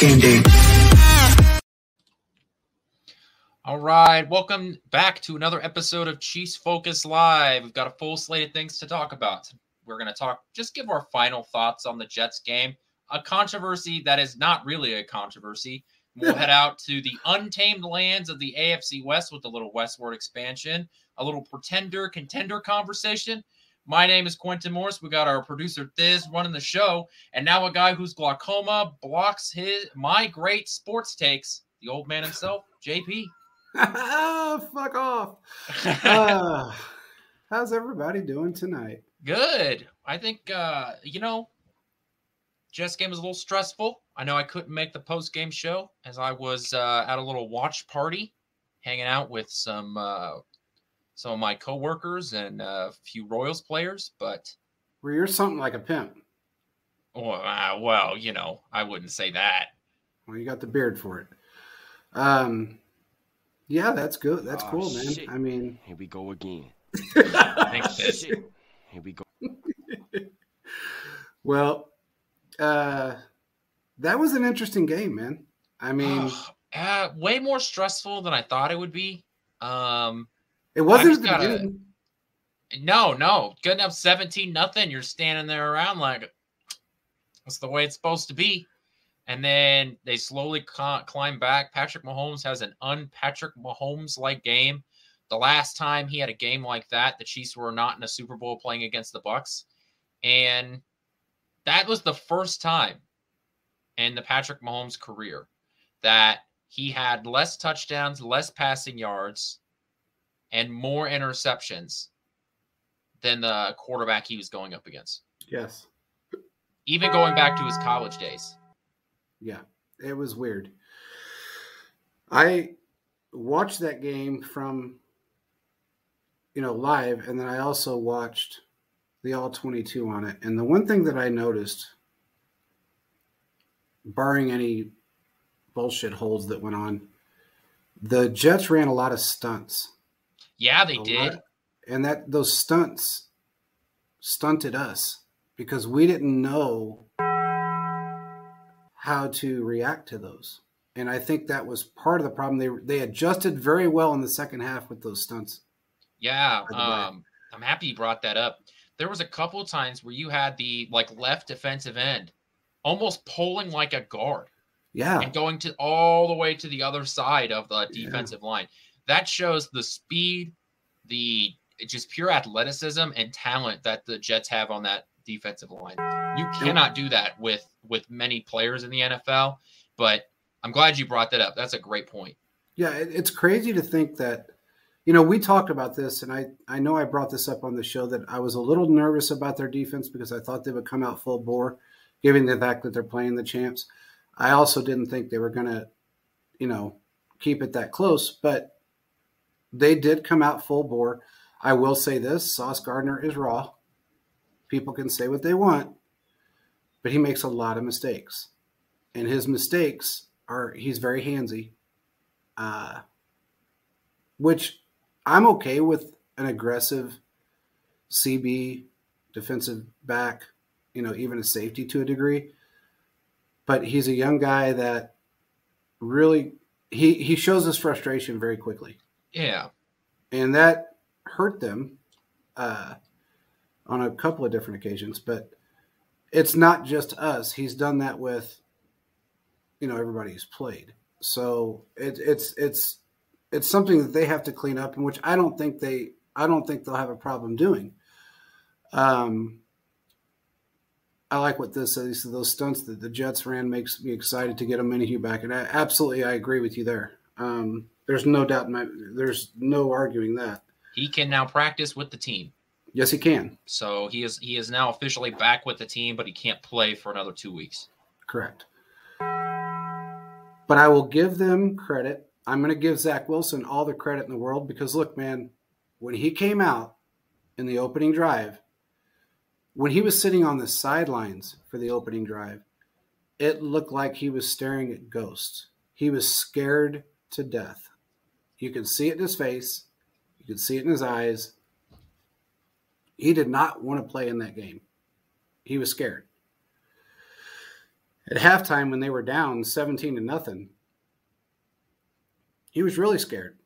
game day. All right, welcome back to another episode of Chiefs Focus Live. We've got a full slate of things to talk about. We're going to just give our final thoughts on the Jets game, a controversy that is not really a controversy. We'll head out to the untamed lands of the AFC West with a little westward expansion, a little pretender-contender conversation. My name is Quentin Morris. We got our producer Thiz running the show, and now a guy whose glaucoma blocks my great sports takes, the old man himself, JP. Fuck off. How's everybody doing tonight? Good. I think, Jets game was a little stressful. I know I couldn't make the post-game show as I was at a little watch party hanging out with some of my coworkers and a few Royals players, but... Well, you're something like a pimp. Well, I wouldn't say that. Well, you got the beard for it. Yeah, that's good. That's cool, man. Shit. I mean... Here we go again. Shit. Here we go. Well, that was an interesting game, man. I mean... way more stressful than I thought it would be. It wasn't at the beginning. No. Good enough 17-0. You're standing there around like, that's the way it's supposed to be. And then they slowly climb back. Patrick Mahomes has an un-Patrick Mahomes-like game. The last time he had a game like that, the Chiefs were not in a Super Bowl playing against the Bucs. And that was the first time in the Patrick Mahomes career that he had less touchdowns, less passing yards, and more interceptions than the quarterback he was going up against. Yes. Even going back to his college days. Yeah, it was weird. I watched that game from, live, and then I also watched the All-22 on it. And the one thing that I noticed, barring any bullshit holds that went on, the Jets ran a lot of stunts. Yeah, they did. And those stunts stunted us because we didn't know how to react to those. And I think that was part of the problem. They adjusted very well in the second half with those stunts. Yeah, I'm happy you brought that up. There was a couple of times where you had the left defensive end almost pulling like a guard. Yeah. And going all the way to the other side of the defensive line. That shows the speed, the just pure athleticism and talent that the Jets have on that defensive line. You cannot do that with many players in the NFL, but I'm glad you brought that up. That's a great point. Yeah, it's crazy to think that, we talked about this, and I know I brought this up on the show that I was a little nervous about their defense because I thought they would come out full bore, given the fact that they're playing the champs. I also didn't think they were going to, keep it that close, but they did come out full bore. I will say this, Sauce Gardner is raw. People can say what they want, but he makes a lot of mistakes. And his mistakes he's very handsy, which I'm okay with an aggressive CB defensive back, even a safety to a degree. But he's a young guy that really, he shows his frustration very quickly. Yeah. And that hurt them on a couple of different occasions, but it's not just us. He's done that with, everybody he's played. So it's something that they have to clean up, and which I don't think they'll have a problem doing. I like what this says. Those stunts that the Jets ran makes me excited to get Minihue back, and I agree with you there. There's no doubt there's no arguing that. He can now practice with the team. Yes, he can. So he is now officially back with the team, but he can't play for another 2 weeks. Correct. But I will give them credit. I'm going to give Zach Wilson all the credit in the world because, look, man, when he came out in the opening drive, when he was sitting on the sidelines for the opening drive, it looked like he was staring at ghosts. He was scared to death. You could see it in his face. You could see it in his eyes. He did not want to play in that game. He was scared. At halftime, when they were down 17-0, he was really scared.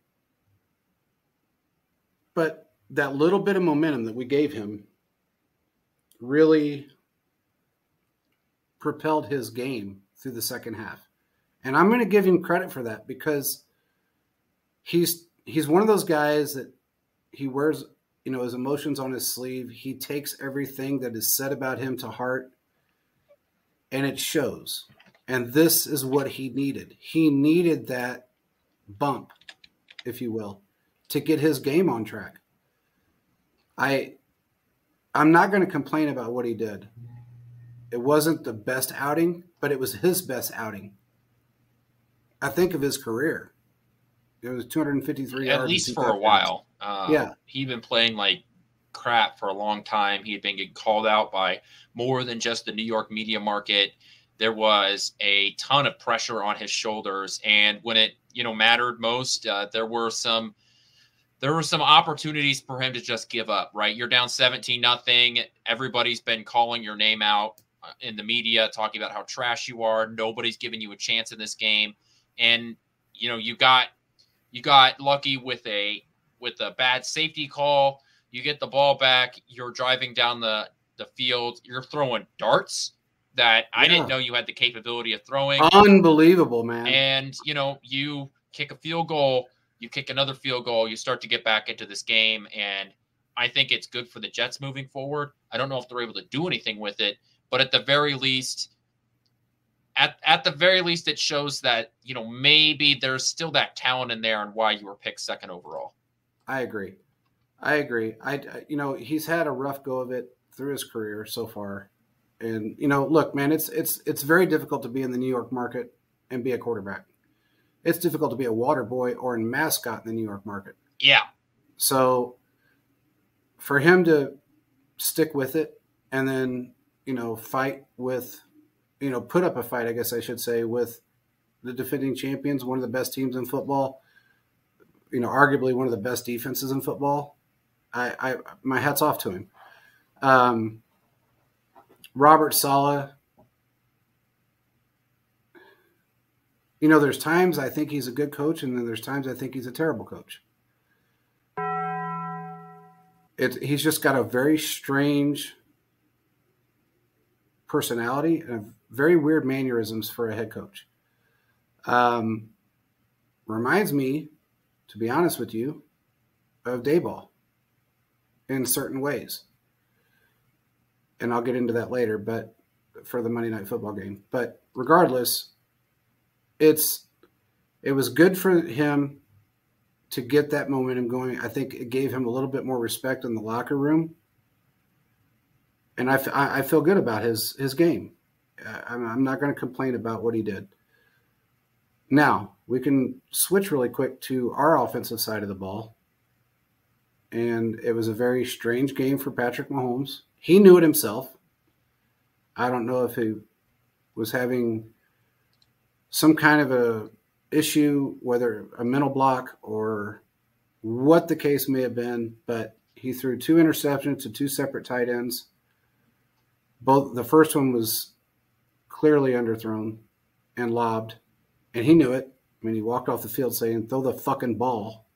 But that little bit of momentum that we gave him really propelled his game through the second half. And I'm going to give him credit for that because he's one of those guys that he wears, his emotions on his sleeve. He takes everything that is said about him to heart, and it shows. And this is what he needed. He needed that bump, if you will, to get his game on track. I'm not going to complain about what he did. It wasn't the best outing, but it was his best outing, I think, of his career. It was 253 yards. At least for a while. Yeah. He'd been playing like crap for a long time. He had been getting called out by more than just the New York media market. There was a ton of pressure on his shoulders. And when it, mattered most, there were some opportunities for him to just give up, right? You're down 17-0. Everybody's been calling your name out in the media, talking about how trash you are. Nobody's giving you a chance in this game. And, you got lucky with a bad safety call. You get the ball back. You're driving down the field. You're throwing darts that I didn't know you had the capability of throwing. Unbelievable, man. And, you kick a field goal. You kick another field goal, you start to get back into this game, and I think it's good for the Jets moving forward. I don't know if they're able to do anything with it, but at the very least, it shows that, maybe there's still that talent in there and why you were picked second overall. I agree. He's had a rough go of it through his career so far. And, look, man, it's very difficult to be in the New York market and be a quarterback. It's difficult to be a water boy or a mascot in the New York market. Yeah. So for him to stick with it and then, fight with, put up a fight, I guess I should say, with the defending champions, one of the best teams in football, arguably one of the best defenses in football, my hat's off to him. Robert Saleh, there's times I think he's a good coach, and then there's times I think he's a terrible coach. He's just got a very strange personality and very weird mannerisms for a head coach. Reminds me, to be honest with you, of Dayball in certain ways. And I'll get into that later, but for the Monday Night Football game. But regardless, it was good for him to get that momentum going. I think it gave him a little bit more respect in the locker room. And I feel good about his game. I'm not going to complain about what he did. Now, we can switch really quick to our offensive side of the ball. And it was a very strange game for Patrick Mahomes. He knew it himself. I don't know if he was having some kind of a issue, whether a mental block or what the case may have been, but he threw 2 interceptions to 2 separate tight ends. The first one was clearly underthrown and lobbed, and he knew it. I mean, he walked off the field saying, "Throw the fucking ball,"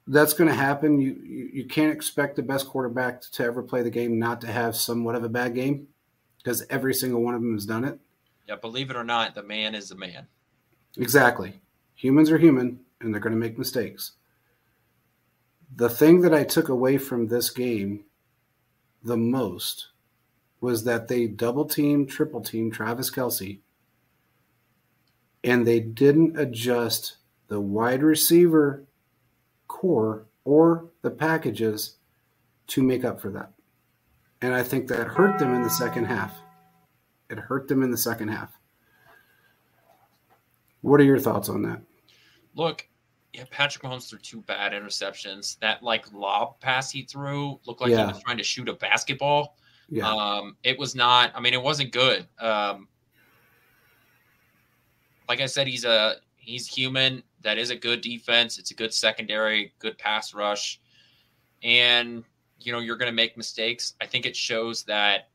That's going to happen. You can't expect the best quarterback to ever play the game not to have somewhat of a bad game, because every single one of them has done it. Yeah, believe it or not, the man is the man. Exactly. Humans are human, and they're going to make mistakes. The thing that I took away from this game the most was that they double-teamed, triple-teamed Travis Kelce, and they didn't adjust the wide receiver core or the packages to make up for that. And I think that hurt them in the second half. It hurt them in the second half. What are your thoughts on that? Look, Patrick Mahomes threw 2 bad interceptions. That lob pass he threw looked like he was trying to shoot a basketball. Yeah. It was not. I mean, it wasn't good. Like I said, he's human. That is a good defense. It's a good secondary, good pass rush, and you're going to make mistakes. I think it shows that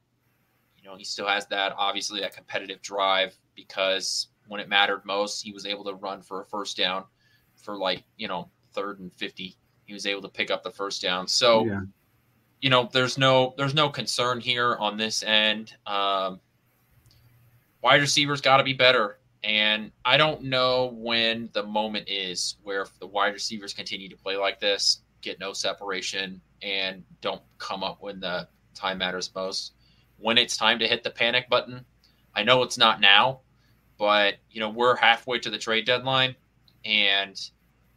he still has that, obviously, that competitive drive, because when it mattered most, he was able to run for a first down for 3rd and 50. He was able to pick up the first down. So, there's no concern here on this end. Wide receivers got to be better. And I don't know when the moment is where if the wide receivers continue to play like this, get no separation, and don't come up when the time matters most, when it's time to hit the panic button. I know it's not now, but, we're halfway to the trade deadline. And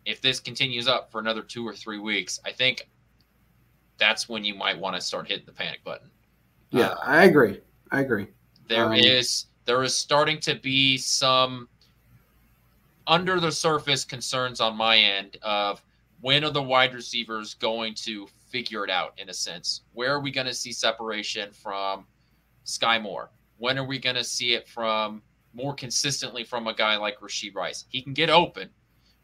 if this continues up for another 2 or 3 weeks, I think that's when you might want to start hitting the panic button. Yeah, I agree. There is starting to be some under the surface concerns on my end of when are the wide receivers going to figure it out, in a sense? Where are we going to see separation from Sky Moore? When are we going to see it from more consistently from a guy like Rashee Rice? He can get open,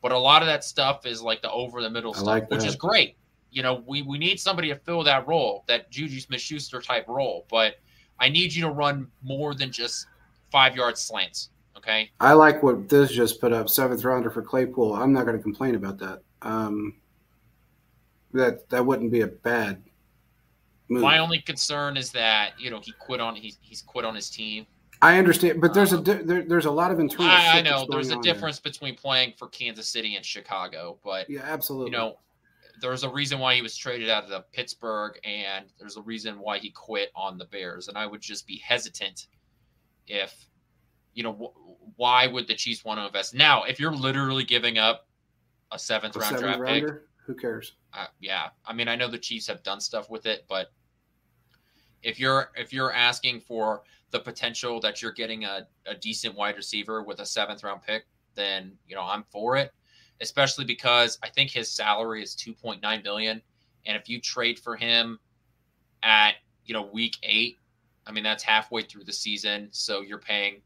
but a lot of that stuff is like the over the middle stuff, which is great. We need somebody to fill that role, that Juju Smith-Schuster type role, but I need you to run more than just 5-yard slants. Okay. I like what this just put up, 7th rounder for Claypool. I'm not going to complain about that. That wouldn't be a bad move. My only concern is that he's quit on his team. I understand, but there's a lot of internal. I know there's a difference between playing for Kansas City and Chicago, but yeah, absolutely. There's a reason why he was traded out of Pittsburgh, and there's a reason why he quit on the Bears. And I would just be hesitant if, why would the Chiefs want to invest? Now, if you're literally giving up a 7th round draft pick, who cares? Yeah. I mean, I know the Chiefs have done stuff with it, but if you're asking for the potential that you're getting a decent wide receiver with a 7th round pick, then, I'm for it. Especially because I think his salary is $2.9 million, and if you trade for him at week 8, I mean that's halfway through the season, so you're paying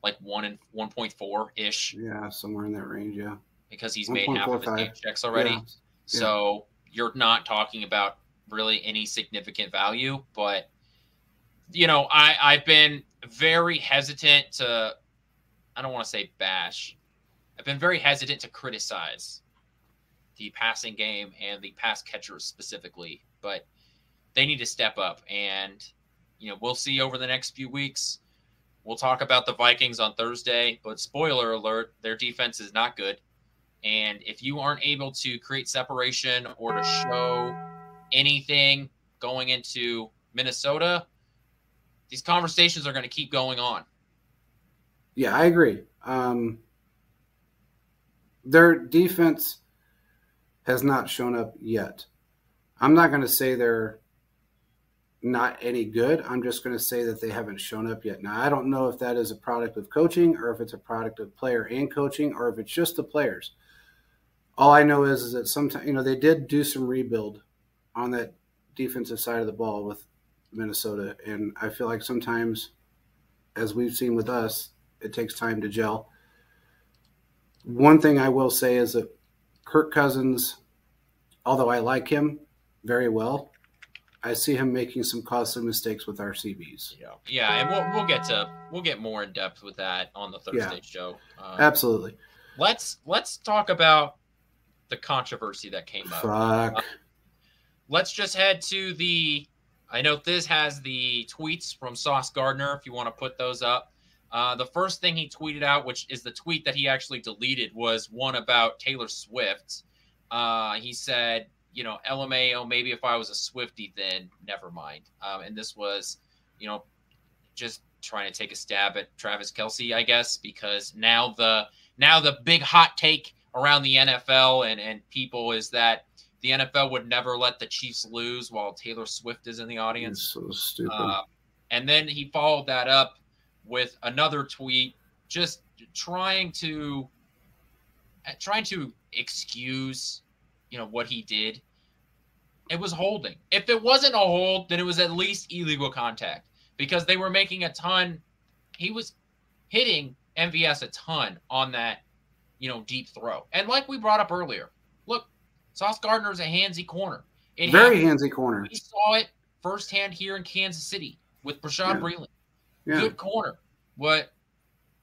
like 1.4 ish. Yeah, somewhere in that range. Yeah, because he's made half of his game checks already. Yeah. So you're not talking about really any significant value, but I've been very hesitant to. I don't want to say bash. I've been very hesitant to criticize the passing game and the pass catchers specifically, but they need to step up. And, we'll see over the next few weeks. We'll talk about the Vikings on Thursday, but spoiler alert, their defense is not good. And if you aren't able to create separation or to show anything going into Minnesota, these conversations are going to keep going on. Yeah, I agree. Their defense has not shown up yet. I'm not going to say they're not any good. I'm just going to say that they haven't shown up yet. Now, I don't know if that is a product of coaching or if it's a product of player and coaching or if it's just the players. All I know is that sometimes, they did do some rebuild on that defensive side of the ball with Minnesota. And I feel like sometimes, as we've seen with us, it takes time to gel. One thing I will say is that Kirk Cousins, although I like him very well, I see him making some costly mistakes with our CBs. Yeah, and we'll get more in depth with that on the Thursday show. Absolutely. Let's talk about the controversy that came up. Let's just head to I know Thiz has the tweets from Sauce Gardner if you want to put those up. The first thing he tweeted out, which is the tweet that he actually deleted, was one about Taylor Swift. He said, LMAO, maybe if I was a Swiftie, then never mind. And this was, just trying to take a stab at Travis Kelce, I guess, because now the big hot take around the NFL and people is that the NFL would never let the Chiefs lose while Taylor Swift is in the audience. It's so stupid. And then he followed that up with another tweet, just trying to excuse, what he did. It was holding. If it wasn't a hold, then it was at least illegal contact because they were making a ton. He was hitting MVS a ton on that, deep throw. And like we brought up earlier, look, Sauce Gardner is a handsy corner. Very handsy corner. We saw it firsthand here in Kansas City. with Rashad Breeland. Yeah. Good corner. What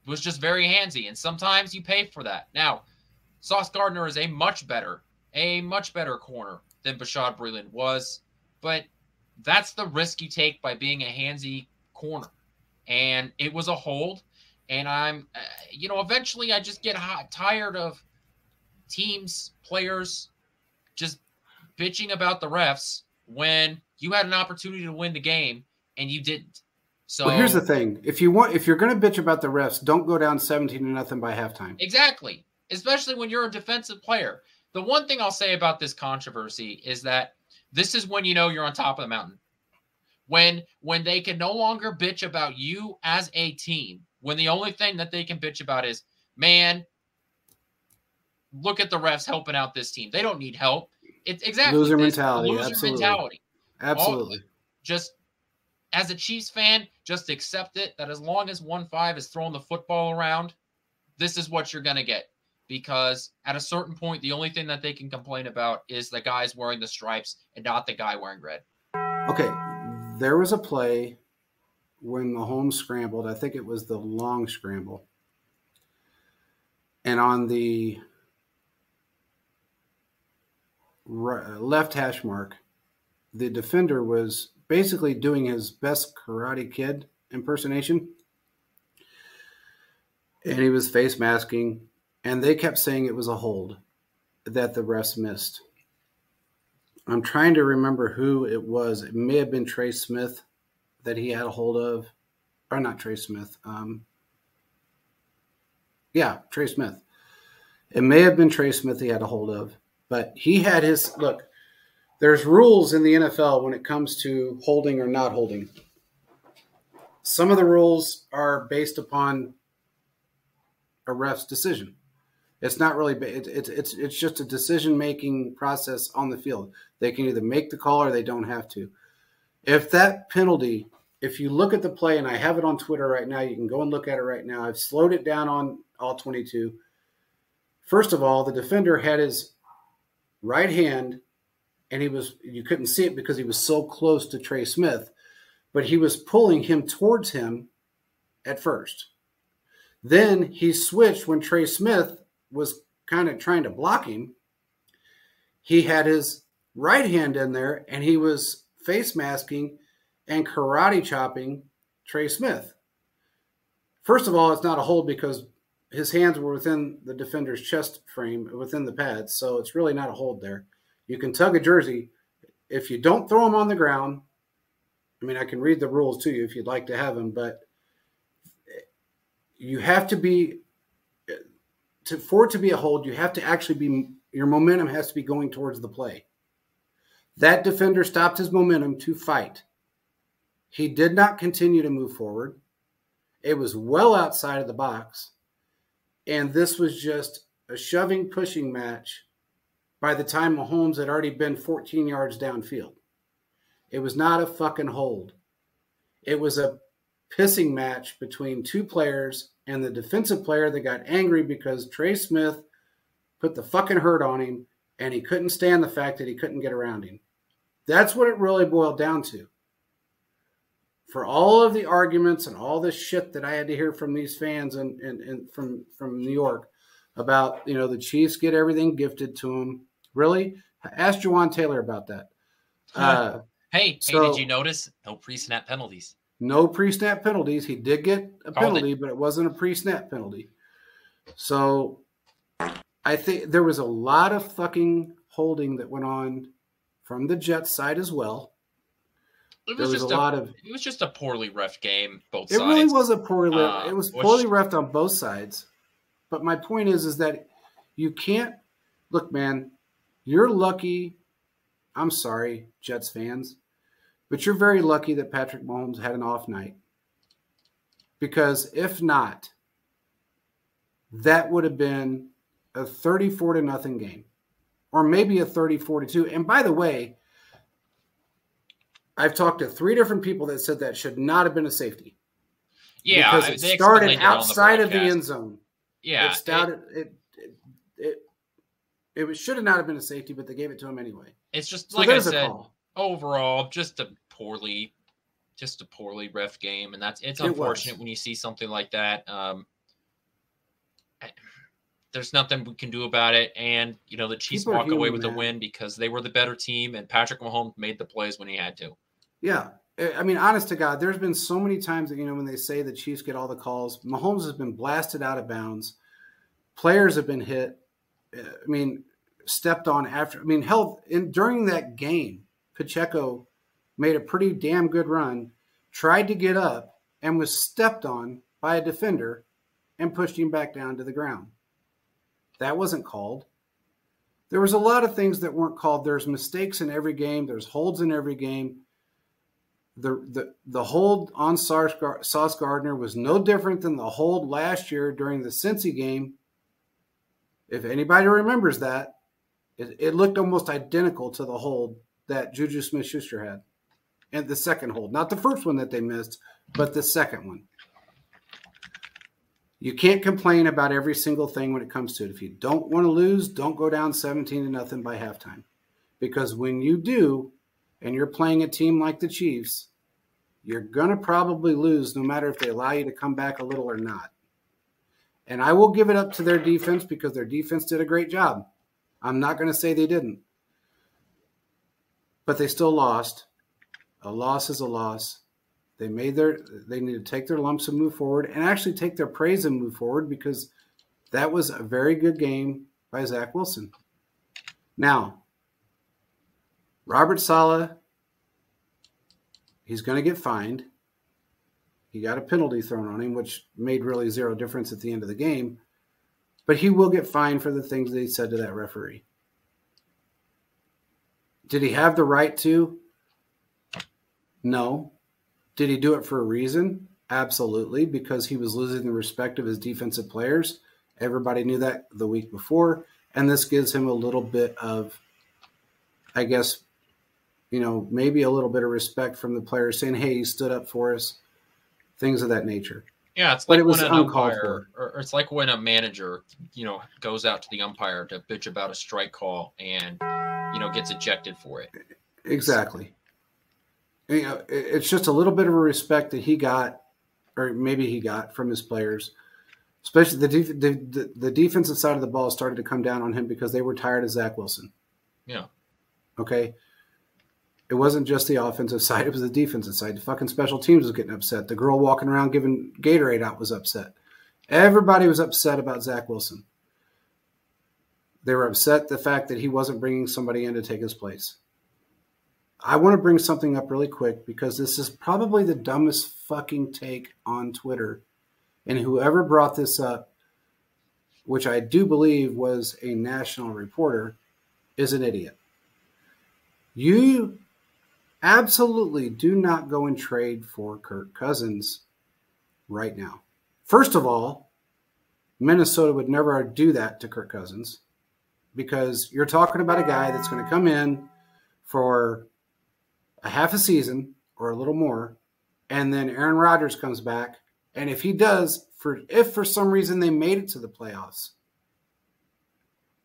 was just very handsy. And sometimes you pay for that. Now, Sauce Gardner is a much better corner than Rashad Breeland was. But that's the risk you take by being a handsy corner. And it was a hold. And I'm, eventually I just get tired of teams, players just bitching about the refs when you had an opportunity to win the game and you didn't. So well, here's the thing: if you're going to bitch about the refs, don't go down 17-0 by halftime. Exactly, especially when you're a defensive player. The one thing I'll say about this controversy is that this is when you know you're on top of the mountain. When they can no longer bitch about you as a team, when the only thing that they can bitch about is, man, look at the refs helping out this team. They don't need help. It's exactly loser this, mentality. loser Absolutely. mentality. Absolutely. Just as a Chiefs fan, just accept it that as long as 1-5 is throwing the football around, this is what you're going to get. Because at a certain point, the only thing that they can complain about is the guys wearing the stripes and not the guy wearing red. Okay, there was a play when Mahomes scrambled. I think it was the long scramble. And on the left hash mark, the defender was basically doing his best Karate Kid impersonation. And he was face masking. And they kept saying it was a hold that the refs missed. I'm trying to remember who it was. It may have been Trey Smith that he had a hold of. Or not Trey Smith. Trey Smith. It may have been Trey Smith he had a hold of. But he had his – look, there's rules in the NFL when it comes to holding or not holding. Some of the rules are based upon a ref's decision. It's not really it's just a decision-making process on the field. They can either make the call or they don't have to. If that penalty, if you look at the play, and I have it on Twitter right now, you can go and look at it right now. I've slowed it down on all 22. First of all, the defender had his right hand, and you couldn't see it because he was so close to Trey Smith, but he was pulling him towards him at first. Then he switched when Trey Smith was kind of trying to block him. He had his right hand in there, and he was face masking and karate chopping Trey Smith. First of all, it's not a hold because his hands were within the defender's chest frame, within the pads, so it's really not a hold there. You can tug a jersey. If you don't throw him on the ground, I mean, I can read the rules to you if you'd like to have them, but you have to be for it to be a hold, you have to actually be, your momentum has to be going towards the play. That defender stopped his momentum to fight. He did not continue to move forward. It was well outside of the box. And this was just a shoving, pushing match by the time Mahomes had already been 14 yards downfield. It was not a fucking hold. It was a pissing match between two players and the defensive player that got angry because Trey Smith put the fucking hurt on him and he couldn't stand the fact that he couldn't get around him. That's what it really boiled down to. For all of the arguments and all this shit that I had to hear from these fans and from New York about, the Chiefs get everything gifted to them. Really? Ask Juwan Taylor about that. Hey, did you notice? No pre-snap penalties. No pre-snap penalties. He did get a penalty, but it wasn't a pre-snap penalty. So I think there was a lot of fucking holding that went on from the Jets side as well. It was just a poorly ref game, both sides. It really was a poorly it was poorly refed on both sides. But my point is that you can't look, man, you're lucky. I'm sorry, Jets fans, but you're very lucky that Patrick Mahomes had an off night. Because if not, that would have been a 34-0 game. Or maybe a 34-2. And by the way, I've talked to 3 different people that said that should not have been a safety. Yeah, because it started outside of the end zone. Yeah, it started. It should have not have been a safety, but they gave it to him anyway. It's just like I said. Overall, just a poorly just a poorly ref game, and it's It unfortunate was. when you see something like that. There's nothing we can do about it, and the Chiefs People are walk away human, with the man. win because they were the better team, and Patrick Mahomes made the plays when he had to. Yeah. I mean, honest to God, there's been so many times that, when they say the Chiefs get all the calls, Mahomes has been blasted out of bounds. Players have been hit. I mean, stepped on after. I mean, hell, during that game, Pacheco made a pretty damn good run, tried to get up, and was stepped on by a defender and pushed him back down to the ground. That wasn't called. There was a lot of things that weren't called. There's mistakes in every game. There's holds in every game. The hold on Sauce Gardner was no different than the hold last year during the Cincy game. If anybody remembers that, it looked almost identical to the hold that Juju Smith-Schuster had. And the second hold. Not the first one that they missed, but the second one. You can't complain about every single thing when it comes to it. If you don't want to lose, don't go down 17-0 by halftime. Because when you do, and you're playing a team like the Chiefs, you're going to probably lose no matter if they allow you to come back a little or not. And I will give it up to their defense because their defense did a great job. I'm not going to say they didn't. But they still lost. A loss is a loss. They need to take their lumps and move forward, and actually take their praise and move forward, because that was a very good game by Zach Wilson. Now, Robert Saleh, he's going to get fined. He got a penalty thrown on him, which made really zero difference at the end of the game. But he will get fined for the things that he said to that referee. Did he have the right to? No. Did he do it for a reason? Absolutely, because he was losing the respect of his defensive players. Everybody knew that the week before, and this gives him a little bit of, I guess, maybe a little bit of respect from the players saying, hey, he stood up for us, things of that nature. Yeah, it's like when an umpire, or it's like when a manager, goes out to the umpire to bitch about a strike call and, gets ejected for it. Exactly. It's just a little bit of a respect that he got, or maybe he got from his players, especially the defensive side of the ball started to come down on him because they were tired of Zach Wilson. Yeah. Okay. It wasn't just the offensive side. It was the defensive side. The fucking special teams was getting upset. The girl walking around giving Gatorade out was upset. Everybody was upset about Zach Wilson. They were upset the fact that he wasn't bringing somebody in to take his place. I want to bring something up really quick because this is probably the dumbest fucking take on Twitter. And whoever brought this up, which I do believe was a national reporter, is an idiot. You absolutely do not go and trade for Kirk Cousins right now. First of all, Minnesota would never do that to Kirk Cousins because you're talking about a guy that's going to come in for a half a season or a little more, and then Aaron Rodgers comes back, and if he does, if for some reason they made it to the playoffs,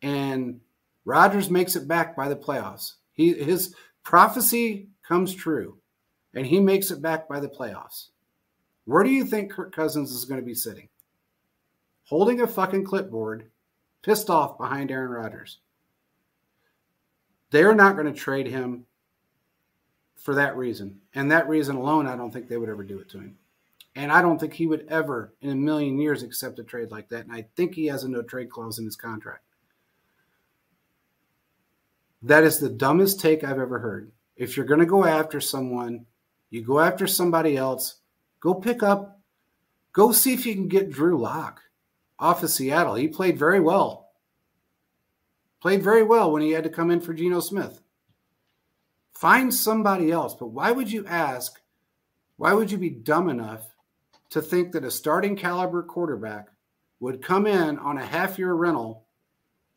and Rodgers makes it back by the playoffs, his prophecy comes true, and he makes it back by the playoffs, where do you think Kirk Cousins is going to be sitting? Holding a fucking clipboard, pissed off behind Aaron Rodgers. They're not going to trade him for that reason. And that reason alone, I don't think they would ever do it to him. And I don't think he would ever in a million years accept a trade like that. And I think he has a no-trade clause in his contract. That is the dumbest take I've ever heard. If you're going to go after someone, you go after somebody else, go see if you can get Drew Lock off of Seattle. He played very well. Played very well when he had to come in for Geno Smith. Find somebody else. But why would you be dumb enough to think that a starting caliber quarterback would come in on a half-year rental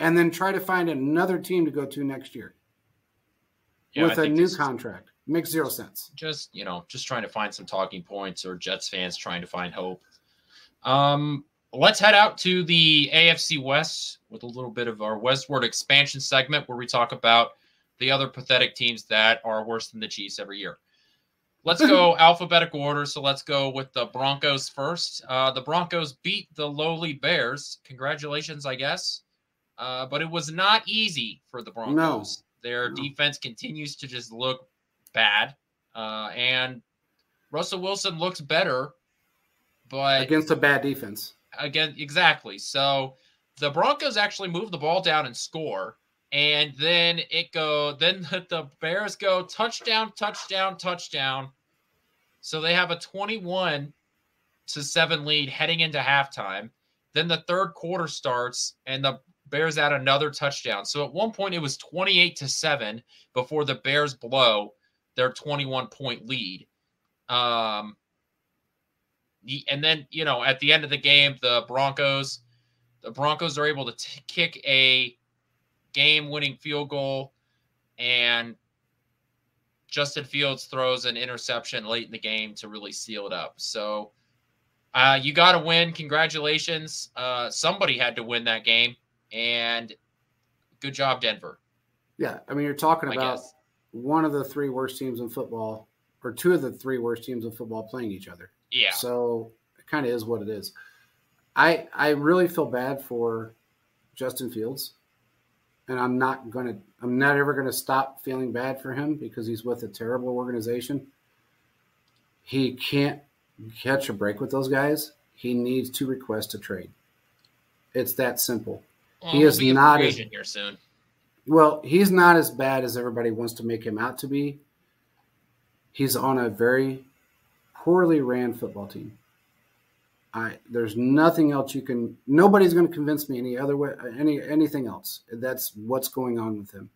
and then try to find another team to go to next year with a new contract? Makes zero sense. Just trying to find some talking points, or Jets fans trying to find hope. Let's head out to the AFC West with a little bit of our westward expansion segment where we talk about the other pathetic teams that are worse than the Chiefs every year. Let's go alphabetical order. So let's go with the Broncos first. The Broncos beat the lowly Bears. Congratulations, I guess. But it was not easy for the Broncos. Their defense continues to just look bad. And Russell Wilson looks better, but against a bad defense. Again, exactly. So the Broncos actually move the ball down and score. And then the Bears go touchdown, touchdown, touchdown. So they have a 21-7 lead heading into halftime. Then the third quarter starts and the Bears add another touchdown. So at one point it was 28-7 before the Bears blow their 21-point lead. And then, at the end of the game, the Broncos are able to kick a game-winning field goal, and Justin Fields throws an interception late in the game to really seal it up. So you got to win. Congratulations. Somebody had to win that game, and good job, Denver. Yeah, I mean, you're talking about one of the three worst teams in football, or two of the three worst teams in football playing each other. Yeah. So it kind of is what it is. I really feel bad for Justin Fields. And I'm not ever going to stop feeling bad for him because he's with a terrible organization. He can't catch a break with those guys. He needs to request a trade. It's that simple. Well, he is not a free agent here soon. Well, he's not as bad as everybody wants to make him out to be. He's on a very poorly ran football team. There's nothing else nobody's going to convince me any other way, anything else. That's what's going on with him.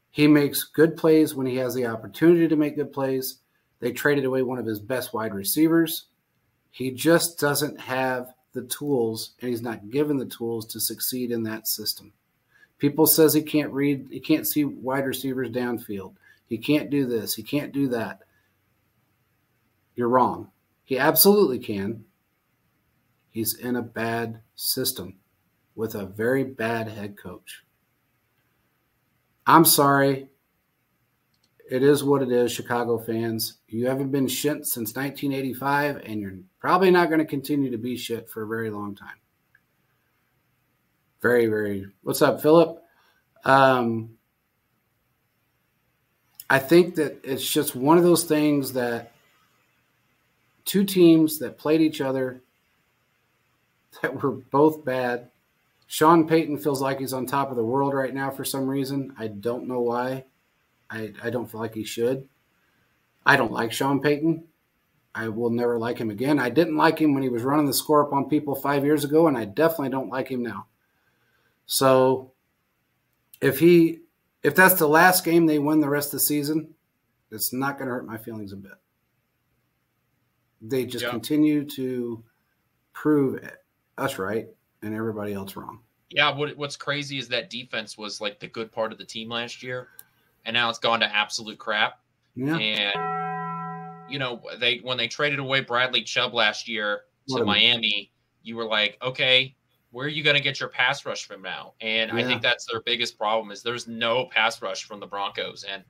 He makes good plays when he has the opportunity to make good plays. They traded away one of his best wide receivers. He just doesn't have the tools, and he's not given the tools to succeed in that system. People says he can't see wide receivers downfield. He can't do this. He can't do that. You're wrong. He absolutely can. He's in a bad system with a very bad head coach. I'm sorry. It is what it is, Chicago fans. You haven't been shit since 1985, and you're probably not going to continue to be shit for a very long time. Very, very. What's up, Philip? I think that it's just one of those things that two teams that played each other that were both bad. Sean Payton feels like he's on top of the world right now for some reason. I don't know why. I don't feel like he should. I don't like Sean Payton. I will never like him again. I didn't like him when he was running the score up on people 5 years ago, and I definitely don't like him now. So if that's the last game they win the rest of the season, it's not going to hurt my feelings a bit. They just continue to prove us right and everybody else wrong. Yeah, what's crazy is that defense was like the good part of the team last year, and now it's gone to absolute crap. Yeah. And when they traded away Bradley Chubb last year to Miami, you were like, okay, where are you going to get your pass rush from now? And I think that's their biggest problem is there's no pass rush from the Broncos, and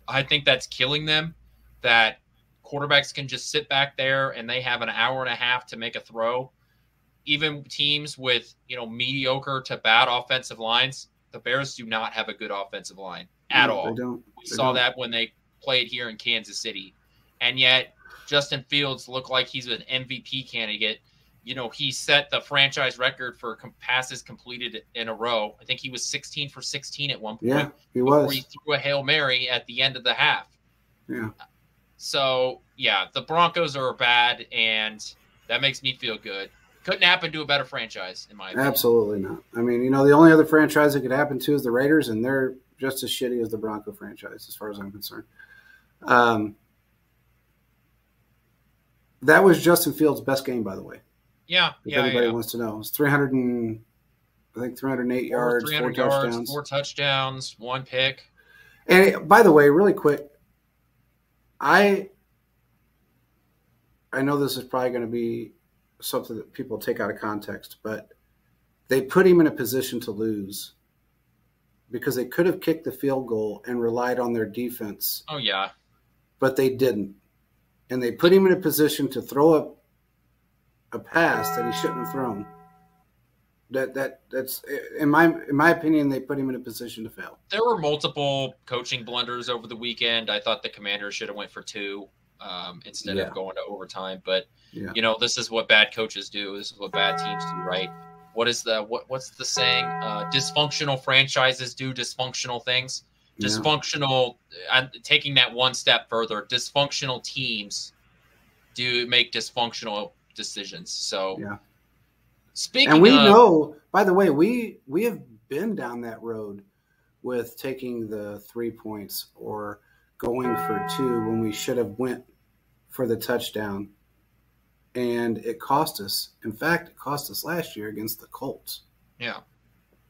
I think that's killing them. That quarterbacks can just sit back there and they have an hour and a half to make a throw. Even teams with, mediocre to bad offensive lines, the Bears do not have a good offensive line at all. We saw that when they played here in Kansas City. And yet Justin Fields looked like he's an MVP candidate. He set the franchise record for passes completed in a row. I think he was 16 for 16 at one point. Yeah, he was. Before he threw a Hail Mary at the end of the half. Yeah. So, the Broncos are bad, and that makes me feel good. Couldn't happen to a better franchise, in my opinion. Absolutely not. I mean, the only other franchise it could happen to is the Raiders, and they're just as shitty as the Bronco franchise, as far as I'm concerned. That was Justin Fields' best game, by the way. Yeah, if anybody wants to know. It was 308 yards, 4 touchdowns. 4 touchdowns, 1 pick. And by the way, really quick, I know this is probably going to be something that people take out of context, but they put him in a position to lose because they could have kicked the field goal and relied on their defense. Oh, yeah. but they didn't. And they put him in a position to throw up a pass that he shouldn't have thrown. That's in my opinion, they put him in a position to fail. There were multiple coaching blunders over the weekend. I thought the Commanders should have went for 2 instead of going to overtime. But this is what bad coaches do. This is what bad teams do, right? What's the saying? Dysfunctional franchises do dysfunctional things. Dysfunctional. I'm taking that one step further. Dysfunctional teams do make dysfunctional decisions. So, speaking, and we know. By the way, we have been down that road with taking the 3 points or going for 2 when we should have went for the touchdown, and it cost us. In fact, it cost us last year against the Colts. Yeah.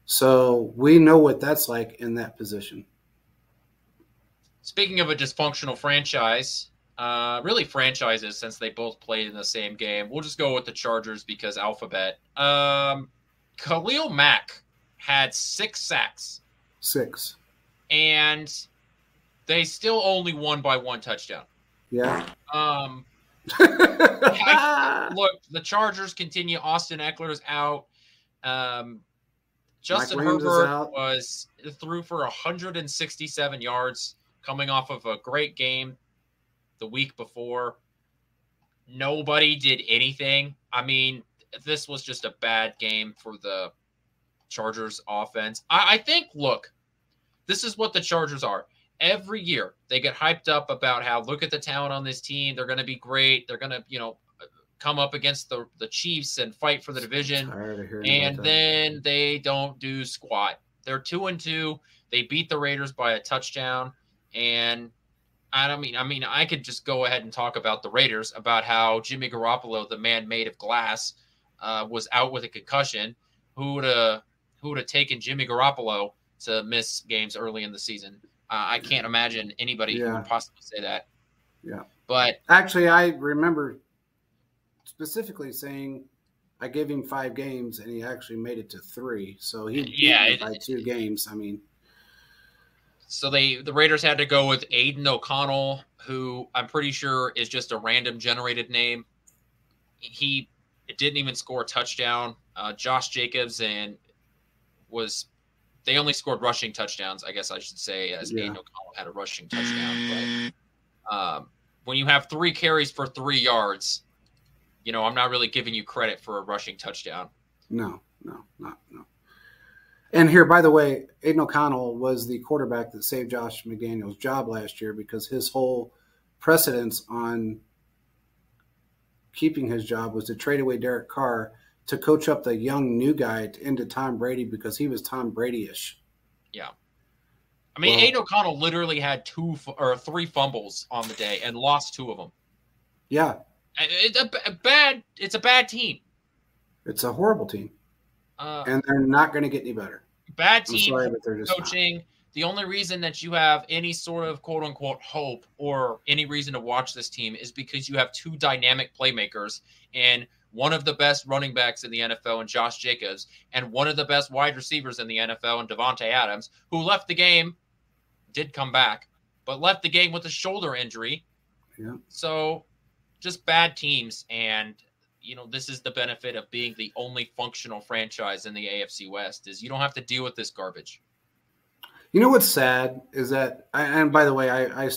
So we know what that's like in that position. Speaking of a dysfunctional franchise, really franchises, since they both played in the same game, we'll just go with the Chargers because alphabet. Khalil Mack had 6 sacks. 6. And they still only won by 1 touchdown. Yeah. Look, the Chargers continue. Austin Eckler's out. Justin Herbert threw for 167 yards coming off of a great game the week before. Nobody did anything. I mean, this was just a bad game for the Chargers offense. I think, look, this is what the Chargers are. Every year they get hyped up about how, look at the talent on this team. They're going to be great. They're going to, come up against the Chiefs and fight for the division. And then they don't do squat. They're 2-2. They beat the Raiders by a touchdown. And I could just go ahead and talk about the Raiders, about how Jimmy Garoppolo, the man made of glass, was out with a concussion. Who would have taken Jimmy Garoppolo to miss games early in the season? I can't imagine anybody who would possibly say that. Yeah. But actually, I remember specifically saying I gave him 5 games, and he actually made it to 3. So he beat by 2 games. I mean, so the Raiders had to go with Aiden O'Connell, who I'm pretty sure is just a random generated name. He didn't even score a touchdown. Josh Jacobs they only scored rushing touchdowns, I guess I should say, as Aiden O'Connell had a rushing touchdown. But when you have 3 carries for 3 yards, I'm not really giving you credit for a rushing touchdown. No. And here, by the way, Aiden O'Connell was the quarterback that saved Josh McDaniels' job last year, because his whole precedence on keeping his job was to trade away Derek Carr to coach up the young new guy into Tom Brady, because he was Tom Brady-ish. Yeah. I mean, Aiden O'Connell literally had 2 or 3 fumbles on the day and lost 2 of them. Yeah. It's a bad team. It's a horrible team. And they're not going to get any better. Bad team, coaching. Not. The only reason that you have any sort of quote-unquote hope or any reason to watch this team is because you have 2 dynamic playmakers, and one of the best running backs in the NFL in Josh Jacobs, and one of the best wide receivers in the NFL in Davante Adams, who left the game, did come back, but left the game with a shoulder injury. Yeah. So just bad teams, and this is the benefit of being the only functional franchise in the AFC West, is you don't have to deal with this garbage. You know what's sad is that, and by the way, I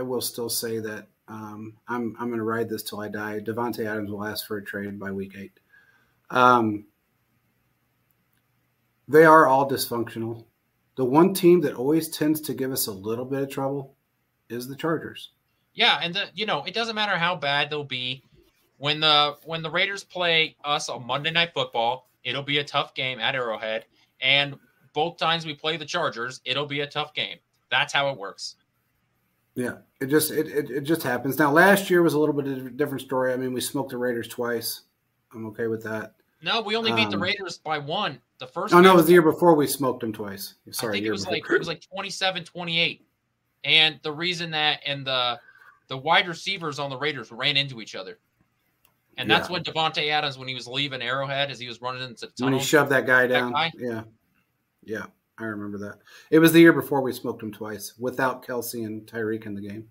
will still say that I'm going to ride this till I die. Davante Adams will ask for a trade by week 8. They are all dysfunctional. The one team that always tends to give us a little bit of trouble is the Chargers. Yeah, and it doesn't matter how bad they'll be. When the Raiders play us on Monday Night Football, it'll be a tough game at Arrowhead, and both times we play the Chargers, it'll be a tough game. That's how it works. Yeah, it just happens. Now, last year was a little bit of a different story. I mean, we smoked the Raiders twice. I'm okay with that. No, we only beat the Raiders by 1. The first. Oh no, it was the year before we smoked them twice. Sorry, I think it was like 27-28, and the reason that the wide receivers on the Raiders ran into each other. And that's when Davante Adams, when he was leaving Arrowhead, as he was running into the tunnel. When he shoved that guy down. Yeah, I remember that. It was the year before we smoked him twice without Kelsey and Tyreek in the game.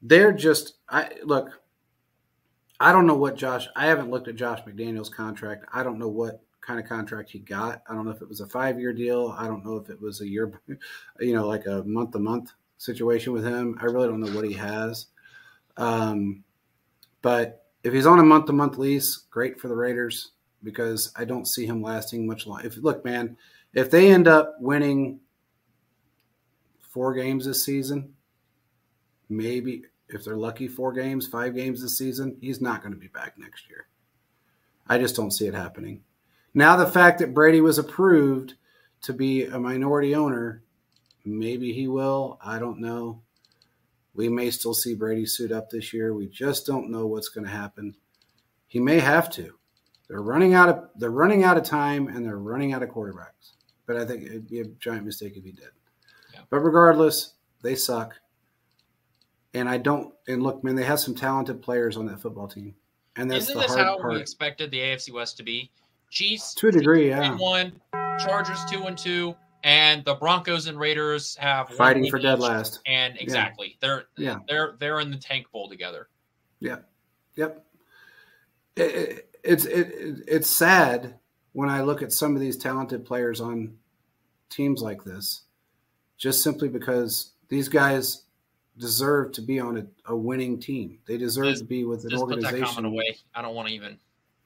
They're just look. I don't know what I haven't looked at Josh McDaniels' contract. I don't know what kind of contract he got. I don't know if it was a 5-year deal. I don't know if it was a year, like a month-to-month situation with him. I really don't know what he has. But if he's on a month-to-month lease, great for the Raiders because I don't see him lasting much longer. Look, man, if they end up winning 4 games this season, maybe – if they're lucky 4 games, 5 games this season, he's not going to be back next year. I just don't see it happening. Now the fact that Brady was approved to be a minority owner, maybe he will. I don't know. We may still see Brady suit up this year. We just don't know what's going to happen. He may have to. They're running out of time and they're running out of quarterbacks. But I think it'd be a giant mistake if he did. Yeah. But regardless, they suck. And look, man, they have some talented players on that football team. And that's Isn't the this hard how part. we expected the AFC West to be? Chiefs to a degree, yeah. 3-1, Chargers 2-2, and the Broncos and Raiders have fighting for dead last. And exactly, they're in the tank bowl together. Yeah, yep. It's sad when I look at some of these talented players on teams like this, just simply because these guys deserve to be on a winning team. They deserve to be with an organization. Put that comment away. I don't want to even.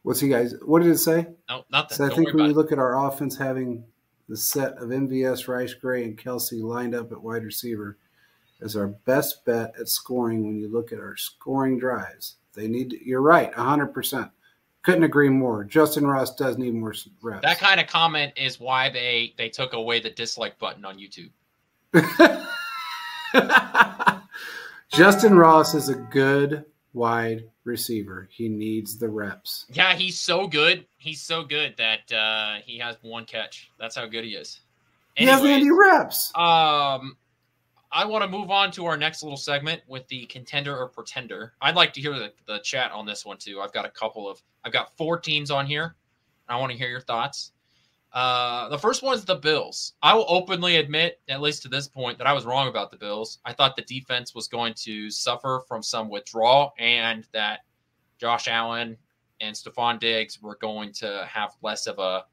What did it say? No, nothing. So I think when you look at our offense having the set of MVS, Rice, Gray, and Kelsey lined up at wide receiver as our best bet at scoring when you look at our scoring drives. You're right, 100%. Couldn't agree more. Justin Ross does need more reps. That kind of comment is why they took away the dislike button on YouTube. Justin Ross is a good wide receiver. He needs the reps. Yeah, he's so good. He's so good that he has 1 catch. That's how good he is. Anyways, he has 90 reps. I want to move on to our next little segment with the contender or pretender. I'd like to hear the chat on this one too. I've got 4 teams on here. I want to hear your thoughts. The first one is the Bills. I will openly admit, at least to this point, that I was wrong about the Bills. I thought the defense was going to suffer from some withdrawal and that Josh Allen and Stephon Diggs were going to have less of a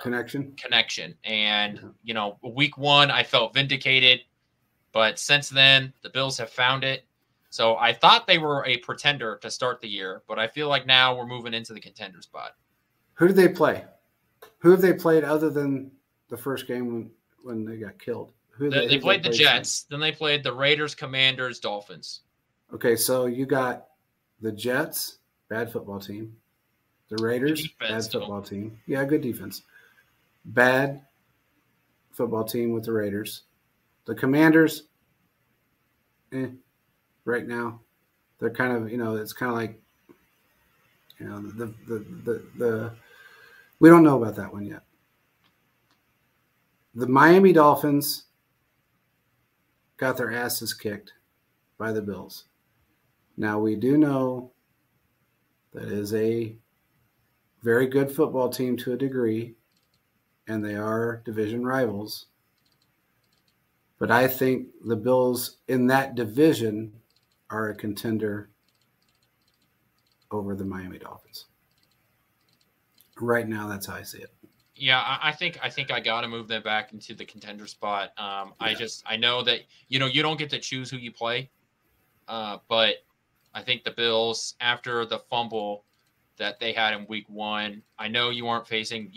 connection. And, week 1, I felt vindicated. But since then, the Bills have found it. So I thought they were a pretender to start the year, but I feel like now we're moving into the contender spot. Who did they play? Who have they played other than the first game when they got killed? They played the Jets. Then they played the Raiders, Commanders, Dolphins. Okay, so you got the Jets, bad football team. The Raiders, bad football team. Yeah, good defense. Bad football team with the Raiders. The Commanders, right now, they're kind of, it's kind of like, the we don't know about that one yet. The Miami Dolphins got their asses kicked by the Bills. Now, we do know that is a very good football team to a degree, and they are division rivals. But I think the Bills in that division are a contender over the Miami Dolphins. Right now, that's how I see it. Yeah, I think I got to move them back into the contender spot. I know that you don't get to choose who you play, but I think the Bills, after the fumble that they had in week 1, I know you aren't facing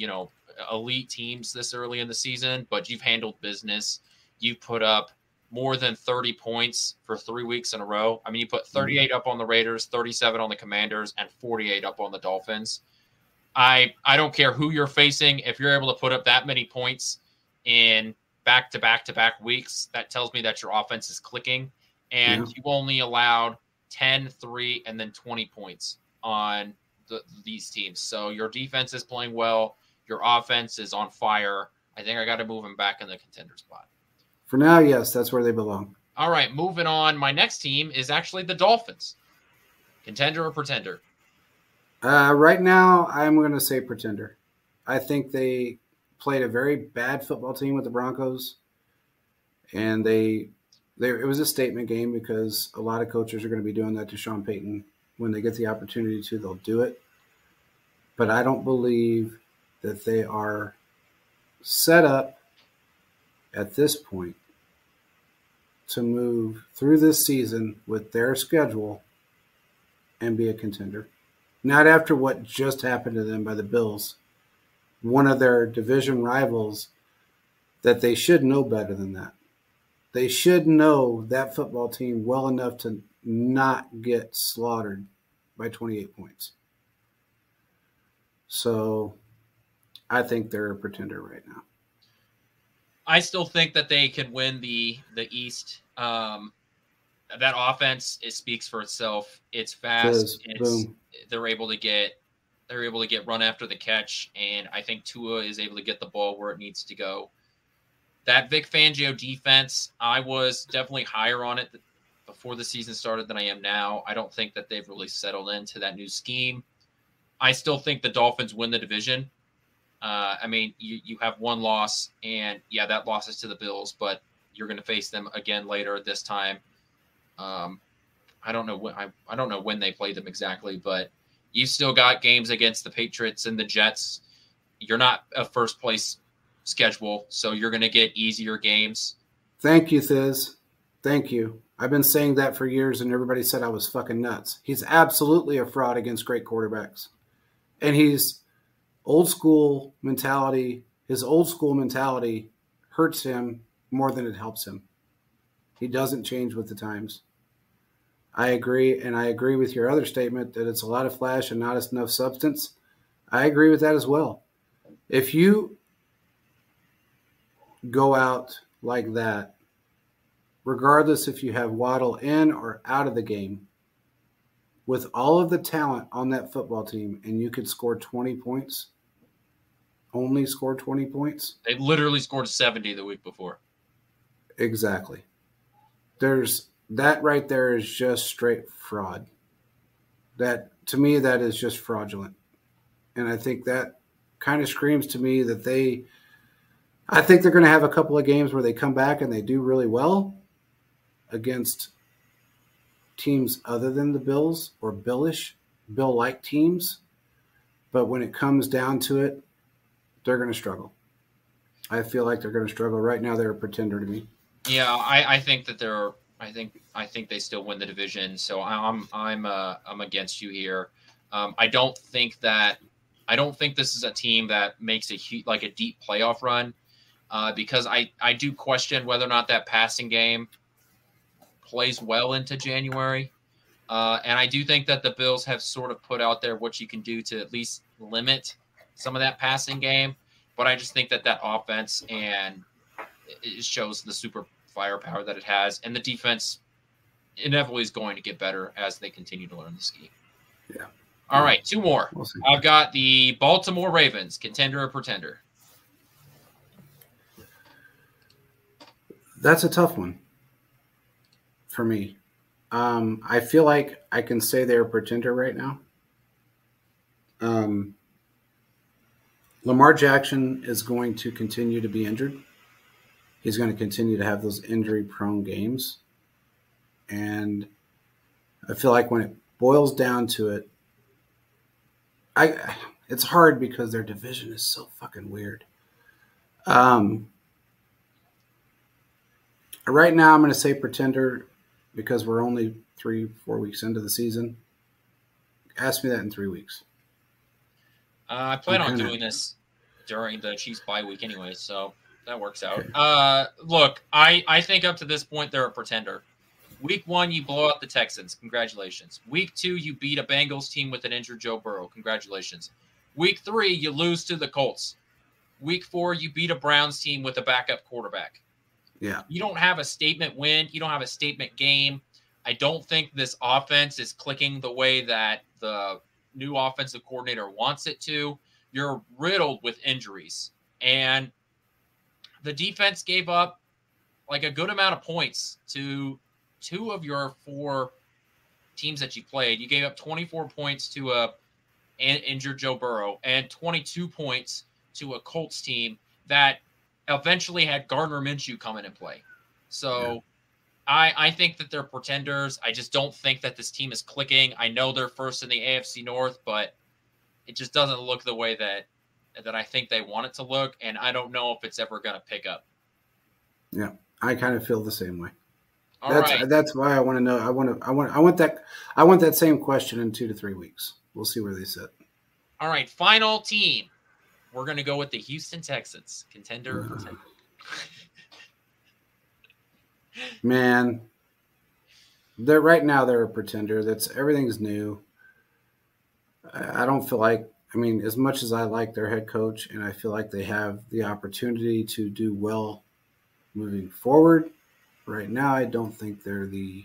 elite teams this early in the season, but you've handled business. You put up more than 30 points for 3 weeks in a row. I mean, you put 38 up on the Raiders, 37 on the Commanders, and 48 up on the Dolphins. I don't care who you're facing. If you're able to put up that many points in back-to-back weeks, that tells me that your offense is clicking. And you only allowed 10, 3, and then 20 points on these teams. So your defense is playing well. Your offense is on fire. I think I got to move them back in the contender spot. For now, yes, that's where they belong. All right, moving on. My next team is actually the Dolphins. Contender or pretender? Right now, I'm going to say pretender. I think they played a very bad football team with the Broncos, and they It was a statement game because a lot of coaches are going to be doing that to Sean Payton. When they get the opportunity to, they'll do it. But I don't believe that they are set up at this point to move through this season with their schedule and be a contender. Not after what just happened to them by the Bills, one of their division rivals, that they should know better than that. They should know that football team well enough to not get slaughtered by 28 points. So I think they're a pretender right now. I still think that they can win the East. That offense, it speaks for itself. It's fast. They're able to get run after the catch, and I think Tua is able to get the ball where it needs to go. That Vic Fangio defense, I was definitely higher on it before the season started than I am now. I don't think that they've really settled into that new scheme. I still think the Dolphins win the division. I mean, you have one loss, and yeah, that loss is to the Bills, but you're going to face them again later this time. I don't know when they played them exactly, but you still got games against the Patriots and the Jets. You're not a first place schedule, so you're going to get easier games. Thank you, Thiz. Thank you. I've been saying that for years, and everybody said I was fucking nuts. He's absolutely a fraud against great quarterbacks. And he's old school mentality. His old school mentality hurts him more than it helps him. He doesn't change with the times. I agree, and I agree with your other statement that it's a lot of flash and not enough substance. I agree with that as well. If you go out like that, regardless if you have Waddle in or out of the game, with all of the talent on that football team, and you could score 20 points, only score 20 points. They literally scored 70 the week before. Exactly. That right there is just straight fraud. That, to me, that is just fraudulent. And I think that kind of screams to me that I think they're going to have a couple of games where they come back and they do really well against teams other than the Bills or Bill-like teams. But when it comes down to it, they're going to struggle. I feel like they're going to struggle. Right now, they're a pretender to me. Yeah, I think that they're. I think they still win the division. So I'm against you here. I don't think this is a team that makes a deep playoff run, because I do question whether or not that passing game plays well into January. And I do think that the Bills have sort of put out there what you can do to at least limit some of that passing game. But I just think that offense, and it shows the super firepower that it has, and the defense inevitably is going to get better as they continue to learn the scheme. Yeah. All right, two more. We'll see. I've got the Baltimore Ravens, contender or pretender? That's a tough one for me. I feel like I can say they're a pretender right now. Lamar Jackson is going to continue to be injured. He's going to continue to have those injury-prone games. And I feel like when it boils down to it, it's hard because their division is so fucking weird. Right now, I'm going to say pretender because we're only 3-4 weeks into the season. Ask me that in 3 weeks. I plan on doing this during the Chiefs bye week anyway, so that works out. Okay. Look, I think up to this point they're a pretender. Week 1, you blow out the Texans. Congratulations. Week 2, you beat a Bengals team with an injured Joe Burrow. Congratulations. Week 3, you lose to the Colts. Week 4, you beat a Browns team with a backup quarterback. Yeah. You don't have a statement win. You don't have a statement game. I don't think this offense is clicking the way that the new offensive coordinator wants it to. You're riddled with injuries. And the defense gave up like a good amount of points to 2 of your 4 teams that you played. You gave up 24 points to an injured Joe Burrow and 22 points to a Colts team that eventually had Gardner Minshew come in and play. So I think that they're pretenders. I just don't think that this team is clicking. I know they're first in the AFC North, but it just doesn't look the way that I think they want it to look, and I don't know if it's ever going to pick up. Yeah, I kind of feel the same way. Right. That's why I want to know. I want that same question in 2 to 3 weeks. We'll see where they sit. All right, final team. We're going to go with the Houston Texans, contender. Man, right now they're a pretender. Everything's new. I don't feel like, I mean, as much as I like their head coach and I feel like they have the opportunity to do well moving forward, right now I don't think they're the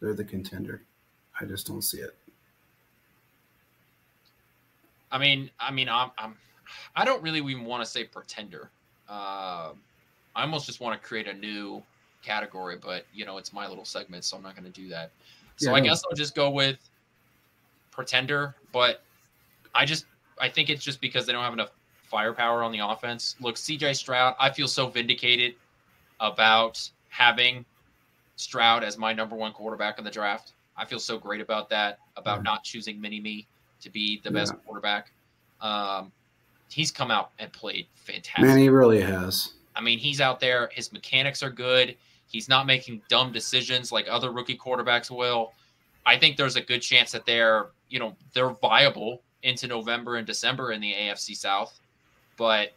contender. I just don't see it. I don't really even want to say pretender. I almost just want to create a new category, but it's my little segment, so I'm not going to do that. So I guess I'll just go with pretender, but I think it's just because they don't have enough firepower on the offense. Look, CJ Stroud, I feel so vindicated about having Stroud as my number one quarterback in the draft. I feel so great about that, about not choosing Mini-Me to be the best quarterback. He's come out and played fantastic. Man, he really has. I mean, he's out there. His mechanics are good. He's not making dumb decisions like other rookie quarterbacks will. I think there's a good chance that they're viable into November and December in the AFC South. But,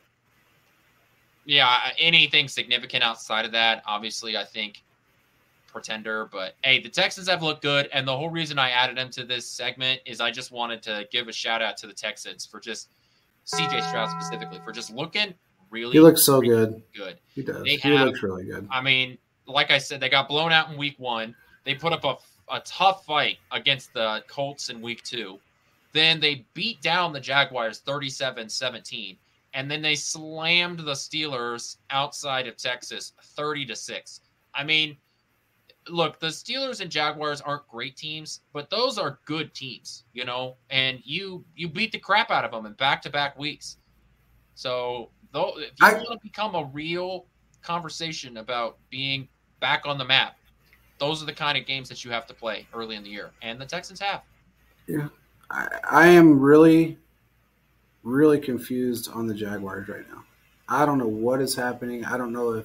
yeah, anything significant outside of that, obviously, I think pretender. But, hey, the Texans have looked good, and the whole reason I added them to this segment is I just wanted to give a shout-out to the Texans for just C.J. Stroud specifically, for just looking really He looks so good. He does. He looks really good. I mean, like I said, they got blown out in week 1. They put up a tough fight against the Colts in week 2. Then they beat down the Jaguars 37-17. And then they slammed the Steelers outside of Texas 30-6. I mean, look, the Steelers and Jaguars aren't great teams, but those are good teams, and you beat the crap out of them in back-to-back weeks. So if you want to become a real conversation about being back on the map, those are the kind of games that you have to play early in the year, and the Texans have. Yeah, I am really, really confused on the Jaguars right now. I don't know what is happening. I don't know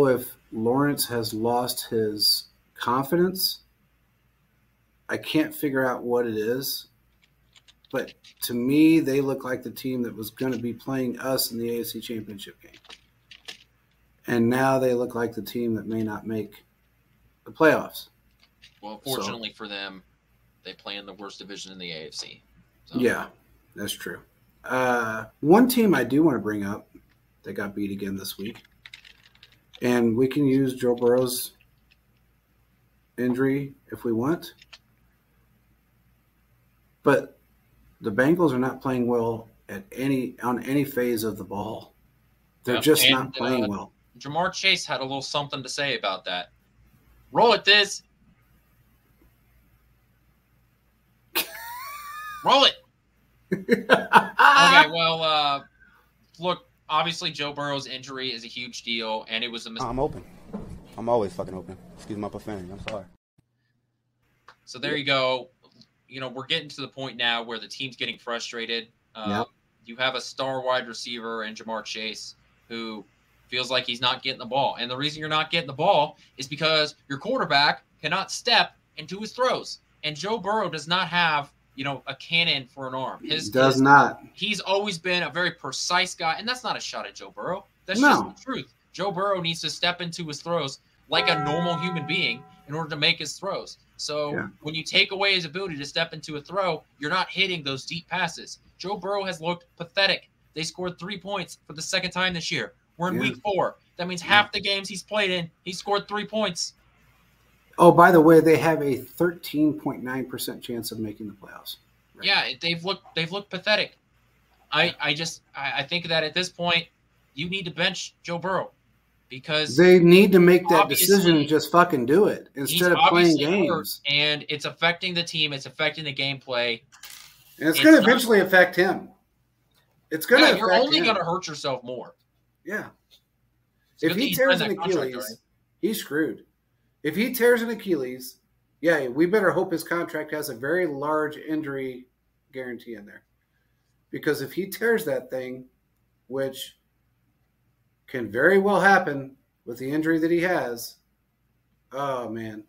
if Lawrence has lost his confidence. I can't figure out what it is. But to me, they look like the team that was going to be playing us in the AFC Championship game. And now they look like the team that may not make the playoffs. Well, fortunately for them, they play in the worst division in the AFC. So. Yeah, that's true. One team I do want to bring up that got beat again this week, and we can use Joe Burrow's injury if we want, but the Bengals are not playing well on any phase of the ball. They're just not playing well. Jamar Chase had a little something to say about that. Roll it, Diz. Roll it. Okay, well, look, obviously Joe Burrow's injury is a huge deal, and it was a mistake. I'm open. I'm always fucking open. Excuse my profanity. I'm sorry. So there you go. We're getting to the point now where the team's getting frustrated. You have a star wide receiver in Jamar Chase who feels like he's not getting the ball. And the reason you're not getting the ball is because your quarterback cannot step into his throws. And Joe Burrow does not have, a cannon for an arm. He's always been a very precise guy. And that's not a shot at Joe Burrow. That's just the truth. Joe Burrow needs to step into his throws like a normal human being in order to make his throws. So when you take away his ability to step into a throw, you're not hitting those deep passes. Joe Burrow has looked pathetic. They scored 3 points for the second time this year. We're in week 4. That means half the games he's played in, he scored 3 points. Oh, by the way, they have a 13.9% chance of making the playoffs. Right? Yeah, they've looked pathetic. I think that at this point, you need to bench Joe Burrow. Because they need to make that decision and just fucking do it instead of playing games. And it's affecting the team. It's affecting the gameplay. And it's going to eventually affect him. It's going to affect him. You're only going to hurt yourself more. Yeah. If good thing he he tears signed an that contract Achilles, already. he's screwed. If he tears an Achilles, yeah, we better hope his contract has a very large injury guarantee in there. Because if he tears that thing, which can very well happen with the injury that he has, oh, man.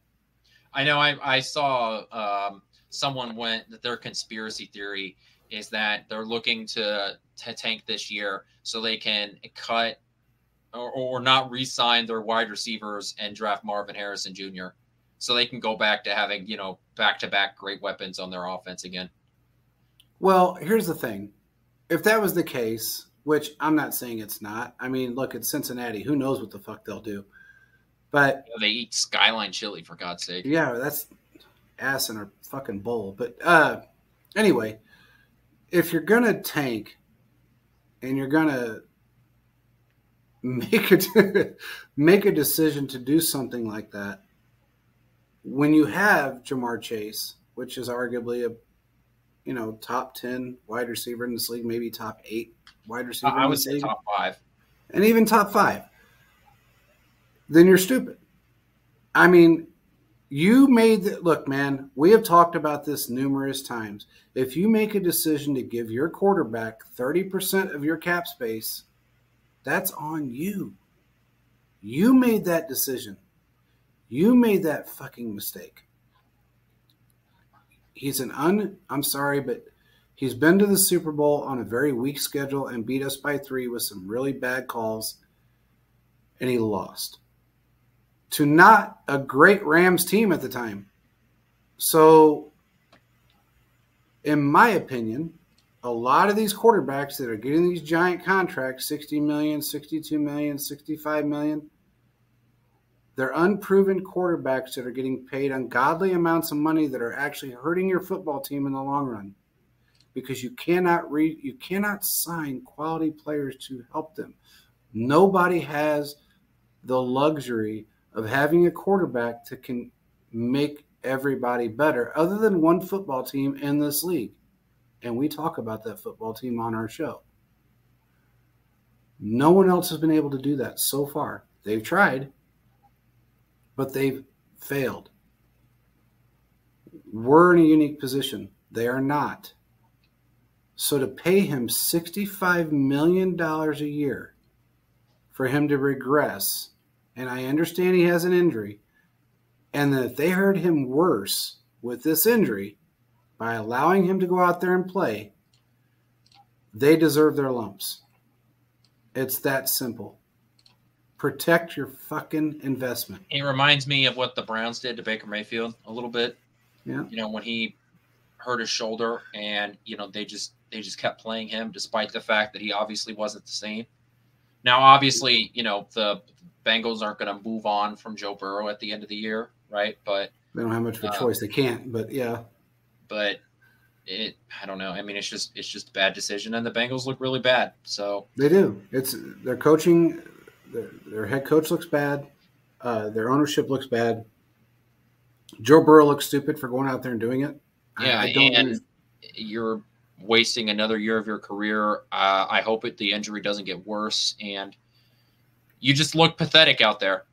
I know I saw someone went that their conspiracy theory is that they're looking to tank this year so they can cut or not re-sign their wide receivers and draft Marvin Harrison Jr. so they can go back to having, back-to-back great weapons on their offense again. Well, here's the thing. If that was the case, which I'm not saying it's not. I mean, look at Cincinnati. Who knows what the fuck they'll do? But They eat Skyline chili, for God's sake. yeah, that's ass in a fucking bowl. But anyway, if you're gonna tank and you're gonna make a decision to do something like that, when you have Jamar Chase, which is arguably a top 10 wide receiver in this league, maybe top 8 wide receiver I in would this say league, top 5. and even top 5, then you're stupid. I mean, look, man, we have talked about this numerous times. If you make a decision to give your quarterback 30% of your cap space, that's on you. You made that decision. You made that fucking mistake. I'm sorry, but he's been to the Super Bowl on a very weak schedule and beat us by 3 with some really bad calls, and he lost to not a great Rams team at the time. So, in my opinion, a lot of these quarterbacks that are getting these giant contracts, $60 million, $62 million, $65 million, they're unproven quarterbacks that are getting paid ungodly amounts of money that are actually hurting your football team in the long run, because you cannot sign quality players to help them. Nobody has the luxury of having a quarterback that can make everybody better, other than one football team in this league. And we talk about that football team on our show. No one else has been able to do that so far. They've tried, but they've failed. We're in a unique position. They are not. So to pay him $65 million a year for him to regress, and I understand he has an injury, and that if they hurt him worse with this injury by allowing him to go out there and play, they deserve their lumps. It's that simple. Protect your fucking investment. It reminds me of what the Browns did to Baker Mayfield a little bit. Yeah. When he hurt his shoulder and, they just kept playing him despite the fact that he obviously wasn't the same. Now, obviously, the Bengals aren't going to move on from Joe Burrow at the end of the year, right? But they don't have much of a choice. They can't, but yeah. But I don't know. I mean, it's just a bad decision, and the Bengals look really bad. So they do. It's their coaching. Their head coach looks bad. Their ownership looks bad. Joe Burrow looks stupid for going out there and doing it. Yeah, and you're wasting another year of your career. I hope the injury doesn't get worse, and you just look pathetic out there.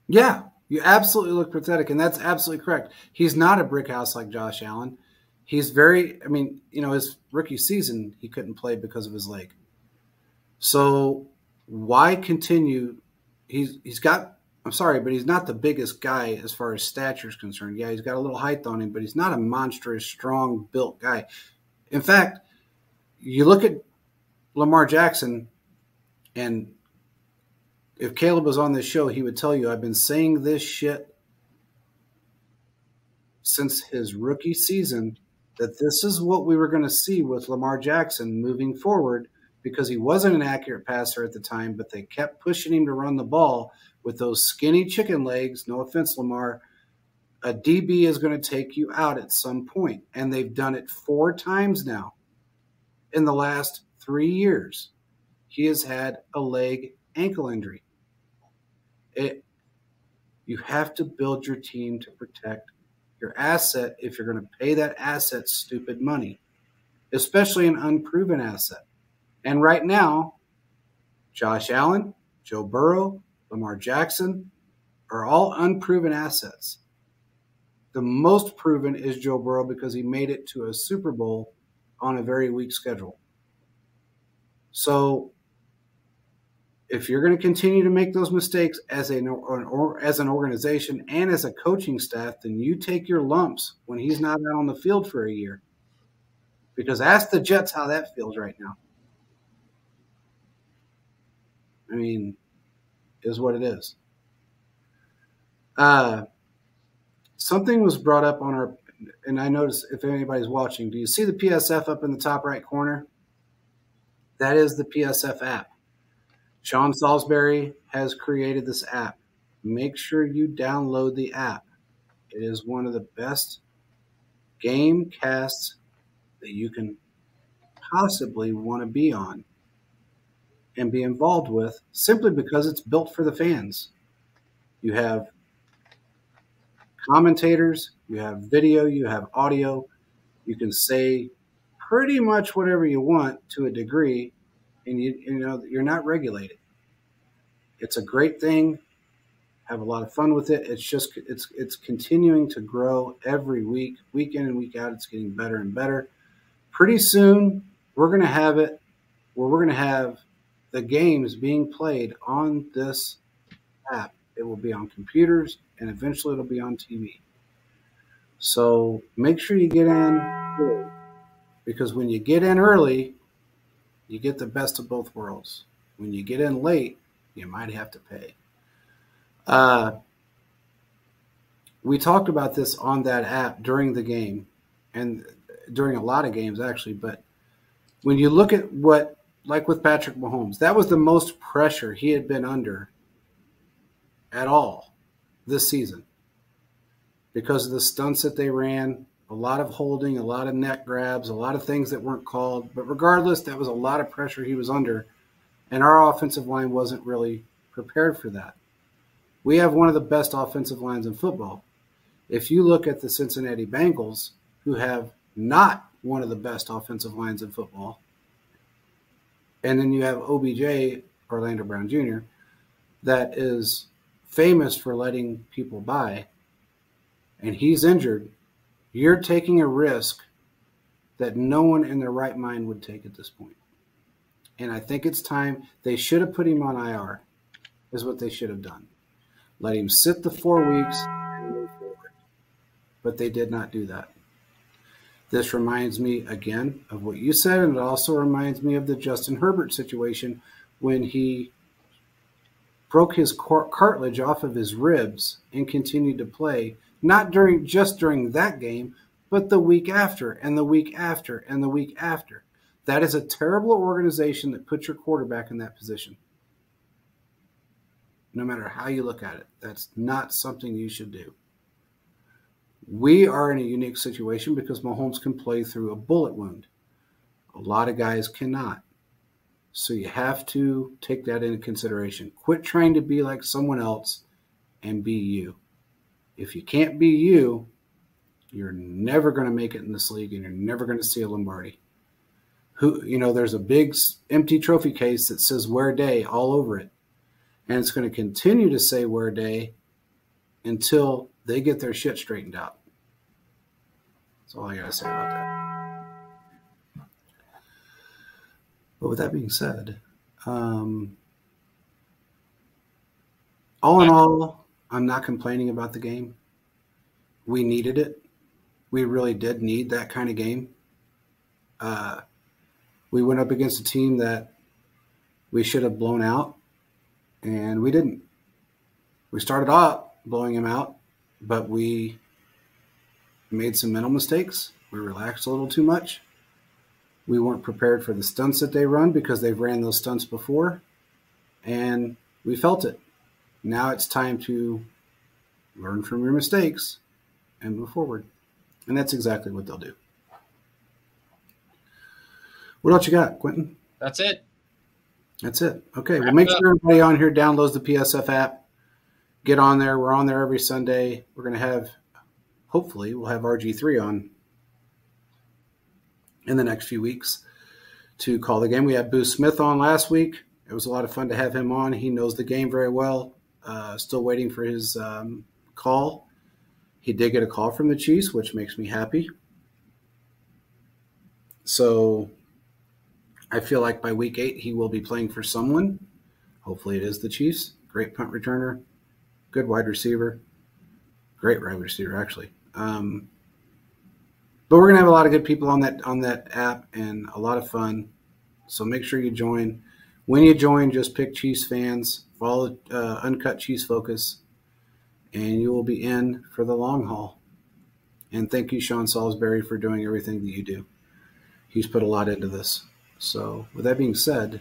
Yeah, you absolutely look pathetic, and that's absolutely correct. He's not a brick house like Josh Allen. He's his rookie season, he couldn't play because of his leg. So why continue? I'm sorry, but he's not the biggest guy as far as stature is concerned. Yeah, he's got a little height on him, but he's not a monstrous, strong built guy. In fact, you look at Lamar Jackson, and if Caleb was on this show, he would tell you I've been saying this shit since his rookie season, that this is what we were going to see with Lamar Jackson moving forward, because he wasn't an accurate passer at the time, but they kept pushing him to run the ball with those skinny chicken legs. No offense, Lamar. A DB is going to take you out at some point, and they've done it 4 times now in the last 3 years. He has had a leg ankle injury. You have to build your team to protect your asset if you're going to pay that asset stupid money, especially an unproven asset. And right now, Josh Allen, Joe Burrow, Lamar Jackson are all unproven assets. The most proven is Joe Burrow because he made it to a Super Bowl on a very weak schedule. So if you're going to continue to make those mistakes as an organization and as a coaching staff, then you take your lumps when he's not out on the field for a year. Because ask the Jets how that feels right now. I mean, is what it is. Something was brought up on our, and I noticed if anybody's watching, do you see the PSF up in the top right corner? That is the PSF app. Sean Salisbury has created this app. Make sure you download the app. It is one of the best game casts that you can possibly want to be on and be involved with, simply because it's built for the fans. You have commentators, you have video, you have audio. You can say pretty much whatever you want to a degree, and you're not regulated. It's a great thing. Have a lot of fun with it. It's continuing to grow every week, week in and week out. It's getting better and better. Pretty soon, we're going to have it where we're going to have the games being played on this app. It will be on computers, and eventually it'll be on TV. So make sure you get in early, because when you get in early, you get the best of both worlds. When you get in late, you might have to pay. We talked about this on that app during the game, and during a lot of games actually, but when you look at what, like with Patrick Mahomes, that was the most pressure he had been under at all this season because of the stunts that they ran, a lot of holding, a lot of neck grabs, a lot of things that weren't called. But regardless, that was a lot of pressure he was under, and our offensive line wasn't really prepared for that. We have one of the best offensive lines in football. If you look at the Cincinnati Bengals, who have not one of the best offensive lines in football, and then you have OBJ, Orlando Brown Jr., that is famous for letting people by, and he's injured, you're taking a risk that no one in their right mind would take at this point. And I think it's time. They should have put him on IR, is what they should have done. Let him sit the 4 weeks and move forward. But they did not do that. This reminds me, again, of what you said, and it also reminds me of the Justin Herbert situation when he broke his cartilage off of his ribs and continued to play, not just during that game, but the week after, and the week after, and the week after. That is a terrible organization that puts your quarterback in that position. No matter how you look at it, that's not something you should do. We are in a unique situation because Mahomes can play through a bullet wound. A lot of guys cannot. So you have to take that into consideration. Quit trying to be like someone else and be you. If you can't be you, you're never going to make it in this league, and you're never going to see a Lombardi. There's a big empty trophy case that says "Wear Day" all over it. And it's going to continue to say "Wear Day" until they get their shit straightened out. That's all I got to say about that. But with that being said, all in all, I'm not complaining about the game. We needed it. We really did need that kind of game. We went up against a team that we should have blown out, and we didn't. We started out blowing them out, but we made some mental mistakes. We relaxed a little too much. We weren't prepared for the stunts that they run because they've ran those stunts before, and we felt it. Now it's time to learn from your mistakes and move forward. And that's exactly what they'll do. What else you got, Quentin? That's it. That's it. Okay. Well, make sure everybody on here downloads the PSF app. Get on there. We're on there every Sunday. We're going to have, hopefully, we'll have RG3 on in the next few weeks to call the game. We had Boo Smith on last week. It was a lot of fun to have him on. He knows the game very well. Still waiting for his call. He did get a call from the Chiefs, which makes me happy. So I feel like by week 8, he will be playing for someone. Hopefully it is the Chiefs. Great punt returner. Good wide receiver. Great wide receiver, actually. But we're going to have a lot of good people on that app and a lot of fun. So make sure you join. When you join, just pick Chiefs fans. Follow Uncut Chiefs Focus. And you will be in for the long haul. And thank you, Sean Salisbury, for doing everything that you do. He's put a lot into this. So with that being said,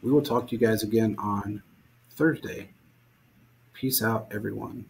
we will talk to you guys again on Thursday. Peace out, everyone.